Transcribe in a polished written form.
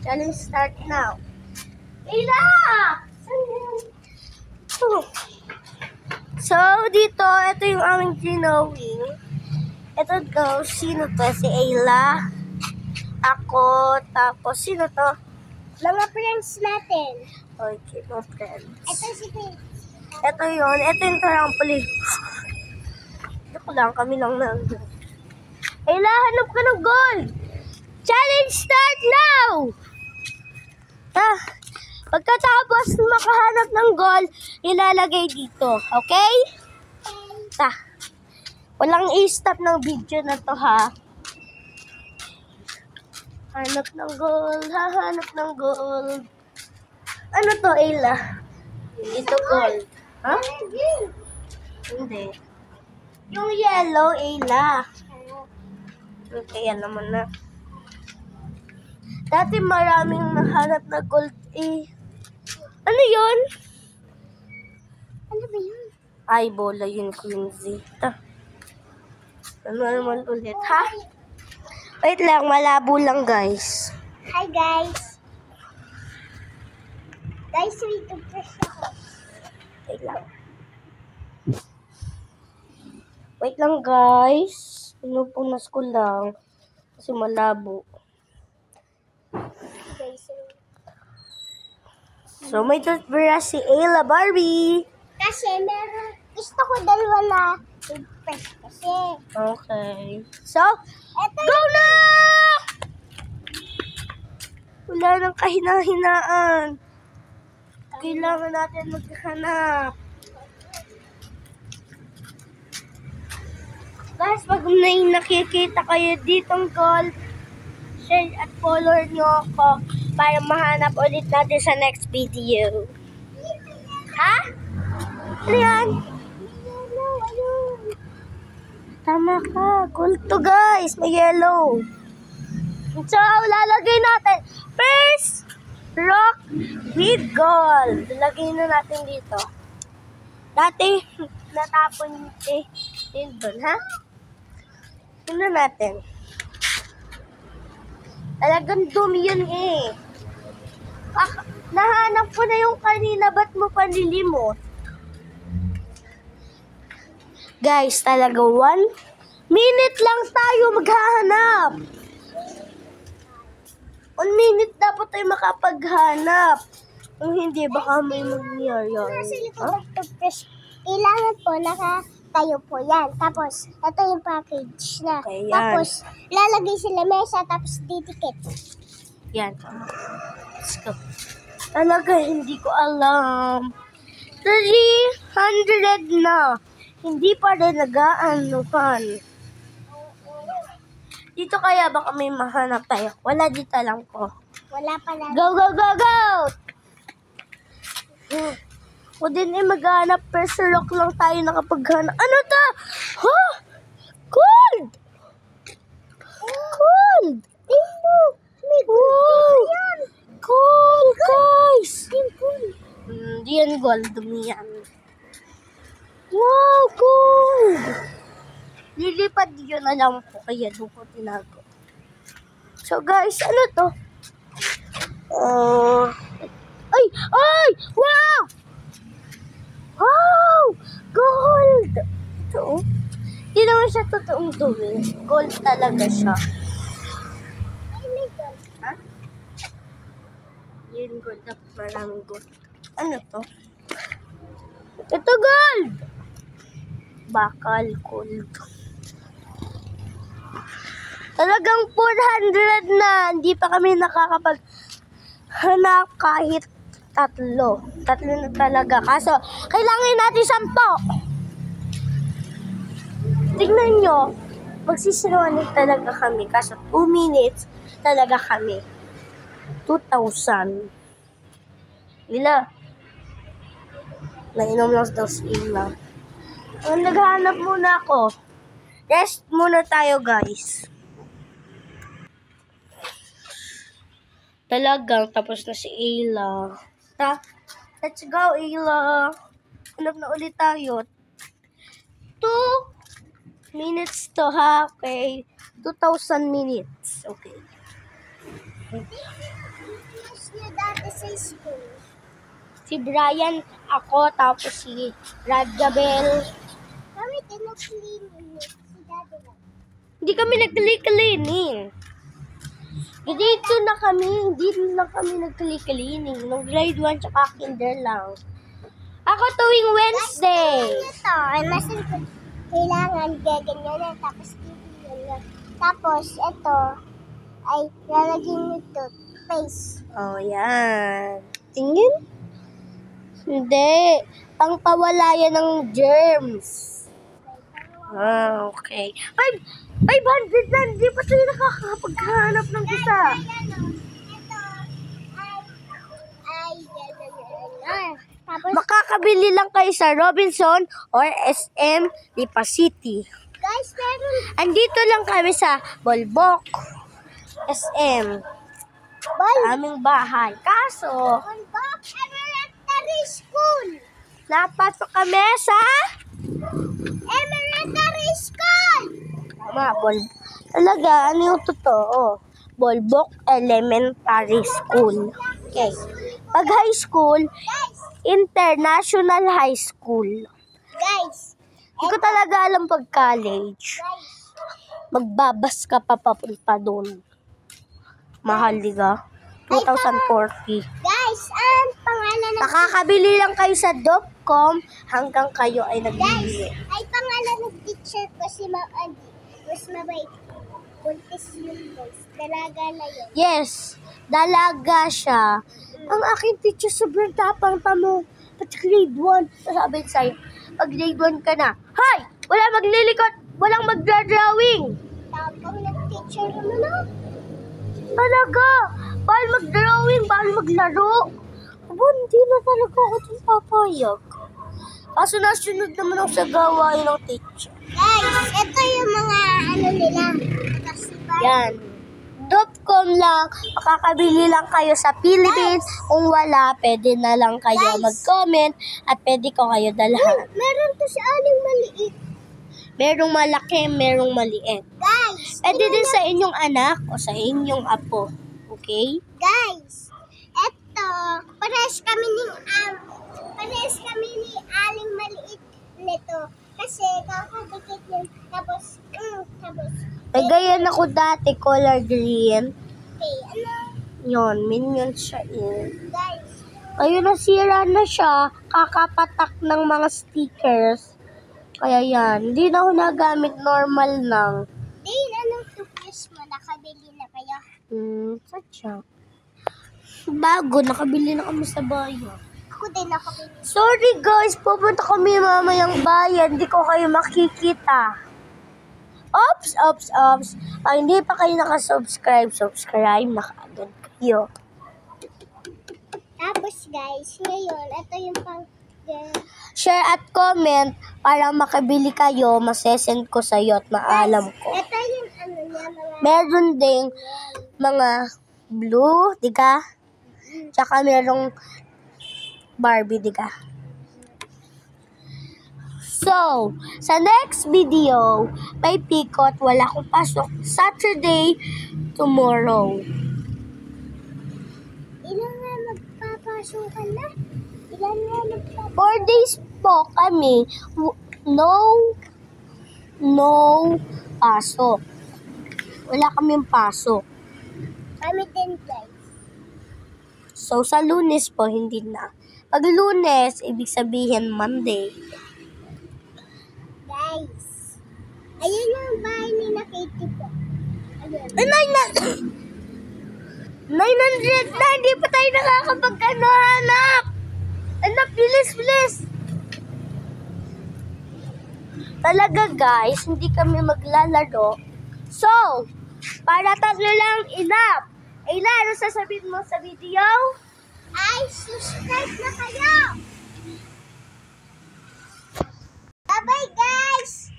Challenge start now. Ila! So, dito, ito yung aming drawing. Ito daw, sino to? Si Ayla. Ako, tapos sino to? Mga friends natin. Okay, no friends. Ito si Prince. Ito yun, ito yung trampoline. Ito lang, kami lang nandun. Ayla, hanap ka ng goal! Challenge start now! Pagkatapos makahanap ng goal, ilalagay dito. Okay? Walang i-stop ng video na to, ha? Hanap ng goal, hahanap ng goal. Ano to, Ayla? Ito gold. Ha? Hindi. Yung yellow, Ayla. Okay, alam mo na. Dati maraming nahanap na gold, eh. Ano yun? Ano ba yun? Ay, bola yun, Quincy. Ano naman ulit, ha? Wait lang, malabo lang, guys. Hi guys. Guys, wait to press ako. Wait lang. Wait lang, guys. Pinupunas ko lang. Kasi malabo. Guys, So, may toothbrush si Ayla Barbie. kasi meron, gusto ko dalawa na toothbrush kasi. Okay. So, Eto go na! Wala nang kahina-hinaan. Kailangan natin maghanap. Guys, pag may nakikita kayo ditong goal, share at follow nyo ako para mahanap ulit natin sa next video. Ha? Ano yan? Tama ka. Gold to, guys. May yellow. So, lalagay natin. First, rock with gold. Lalagay na natin dito. Dati, natapon yun doon, ha? Tingnan natin. Talagang dumi yun, eh. Nahanap ko na yung kanina. Ba't mo panlilimot? Guys, talaga 1 minute lang tayo maghahanap. 1 minute dapat tayo makapaghanap. Kung hindi, baka may mangyayari. nasa likod ng toothbrush. Kailangan po nakatayo po yan. Tapos, ito yung package na. Okay, yan. Tapos, lalagay sila mesa, tapos didikit. Yan. Let's go. Talaga, hindi ko alam. 300 na. Hindi pa rin nag-aanupan. Dito kaya baka may mahanap tayo. Wala, dito lang ko. Wala pa na. Go, go, go, go! O din eh, maghanap. Pressure rock lang tayo nakapaghanap. Ano to? Huh? Gold! Gold! Wow! Gold, guys! Hindi yan gold. Dumi yan. Wow, gold! Lilipad yun na lang po. Kaya doon ko tinago. So, guys, ano to? Ay! Ay! Wow! Wow! Gold! Ito, oh. Hindi naman siya totoong dumi. Gold talaga siya. Ha? Yun, gold. Maraming gold. Ano to? Ito, gold! Bakal, gold. Talagang 400 na. Hindi pa kami nakakapaghanap kahit tatlo. Tatlo na talaga. Kaso, kailangan natin 10. Tingnan nyo. Magsisinuanin talaga kami. Kaso, 2 minutes talaga kami. 2,000. Ila. Nainom lang daw si Ila. Naghanap muna ako. Rest muna tayo, guys. Talagang tapos na si Ayla. Let's go, Ayla. Hanap na ulit tayo. 2 minutes to, ha? Okay. 2,000 minutes. Okay. Yes niya dati sa school. Si Brian, ako, tapos si Rajabel. Kami tinag-cleaning si Daddy lang. Hindi kami nag-cleaning. Dito na kami nag-cleaning. Nung grade 1 tsaka kinder lang. Ako tuwing Wednesday. Ito, ay masin ko. Kailangan gaganyan yan, tapos kikiyan. Tapos, ito, ay lalagyan nito, face. Oh, yan. Tingin? Hindi. Pangpawala yan ng germs. Ah, okay. 500 na. Hindi pa tayo nakakapaghanap ng isa. Ito, ay, gaganyan. Tapos, Makakabili lang kayo sa Robinson or SM Lipa City. guys, meron Andito lang kami sa Bolbok SM. ball. Sa aming bahay. Kaso, Bolbok Elementary School. napasok kami sa Elementary School. Tama, talaga, ano yung totoo? Bolbok Elementary School. Okay. Pag high school, Guys, International High School. guys, Hindi ko talaga alam pag college. guys. Magbabas ka pa papunta doon. Mahal, diga? 2,040. Guys, ang pangalan ng Nakakabili lang kayo sa Dopcom hanggang kayo ay guys, nagbibili. ay pangalan ng teacher ko si Ma'am Andy. Mas mabait. Buntis yun, guys. Dalaga na yun. Yes, dalaga siya. Ang aking teacher sobrang tapang tamo. Pati grade 1, sasabihin sa'yo, pag grade 1 ka na, Hay! Wala maglilikot! Walang magdra-drawing! Tapang ng teacher naman, no? Talaga! Bawal mag-drawing, bawal maglaro. Aba, hindi na talaga ako itong papayag. Kaso nasunod naman ako sa gawain ng teacher. Guys, ito yung mga ano nila. Kasi ba? Yan. Dopcom lang, makakabili lang kayo sa Philippines. Kung wala, pwede na lang kayo Guys. mag-comment at pwede ko kayo dalhan. Meron to si Aling maliit. Merong malaki, merong maliit. Guys, Pwede din sa inyong anak o sa inyong apo. Okay? guys, eto, parehas kami ni Aling maliit nito. Kasi kakadikit yun. Tapos, Nagayan ako dati, color green. okay, ano, Yon, minion siya eh. guys, Ayun, nasira na siya. Kakapatak ng mga stickers. Kaya yan, hindi na ako nagamit, normal lang. Dane, anong toothpaste mo? Nakabili na kayo? Sadya. Bago, nakabili na kami sa bayan. Ako din nakabili. Sorry guys, pupunta kami mamayang bayan. Hindi ko kayo makikita. Oops. Ay, hindi pa kayo nakasubscribe. Subscribe na kaagad kayo. Tapos guys, ngayon, ito yung Share at comment para makabili kayo. Masesend ko sa iyo at maalam ko. ito yung ano niya, mga Meron ding mga blue, diga? Tsaka merong Barbie, diga? So, sa next video, may pikot, wala akong pasok. Saturday, tomorrow. ilan nga magpapasok ka na? Ilan nga 4 days po kami. No pasok. Wala kaming pasok. Kami din guys. So, sa Lunes po, hindi na. Pag Lunes, ibig sabihin Monday. Guys, ayun yung bahay ni na Katie po. Ayun. Ay, 900 na, hindi pa tayo nakakapag-hanap. Anak, bilis. Talaga guys, hindi kami maglalaro. So, para tatlo lang, enough. Ayla, ano sasabihin mo sa video? Ay, subscribe na kayo! Bye-bye guys!